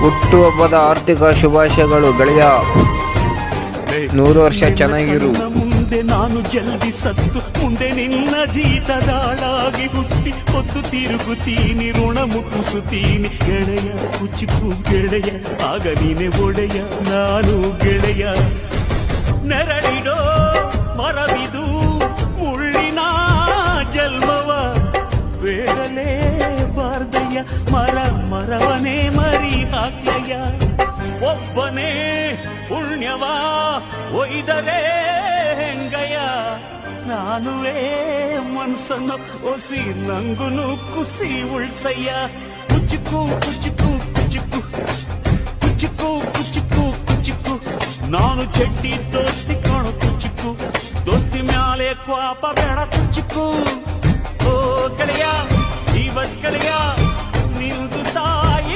ಹುಟ್ಟುಹಬ್ಬದ ಆರ್ಥಿಕ ಶುಭಾಶಯಗಳು ಗೆಳೆಯ. 100 ವರ್ಷ ಚೆನ್ನಾಗಿರು. ಮುಂದೆ ನಾನು ಜಲ್ದಿ ಸತ್ತು ಮುಂದೆ ನಿನ್ನ ಜೀತದಾಳಾಗಿ ಹುಟ್ಟಿ ಹೊತ್ತು ತಿರುಗುತ್ತೀನಿ ಋಣ ಮುಟ್ಟಿಸುತ್ತೀನಿ ಗೆಳೆಯ ಕುಚಿಕು ಗೆಳೆಯ ಆಗ ನೀನೆ ಒಡೆಯ ನಾನು ಗೆಳೆಯ. ನೆರಳಿಡೋ ಮರವಿದು ಮುಳ್ಳಿನ ಜನ್ಮವ ಬೇಡಲೇ ಬಾರ್ದಯ್ಯ ಮರವನೇ ಮರಿ ಹಾಕ್ಲಯ್ಯ. ಒಬ್ಬನೇ ಪುಣ್ಯವ ಒಯ್ದರೆ ಹೆಂಗಯ್ಯ ನಾನುವೇ ಮನ್ಸನ್ನು ಒಸಿ ನಂಗುನು ಕುಸಿ ಉಳ್ಸಯ್ಯ. ಕುಚಿಕು ಕುಚಿಕು ಕುಚಿಕು ಕುಚಿಕು ಕುಚಿಕು ಕುಚಿಕು ನಾನು ಚಡ್ಡಿ ದೋಸ್ತಿ ಕಾಣು ಕುಚಿಕು ದೋಸ್ತಿ ಮ್ಯಾಲೆ ಕ್ವಾಪ ಬೇಡ ಕುಚಿಕು. ಓ ಗೆಳೆಯ ಜೀವದ ಗೆಳೆಯ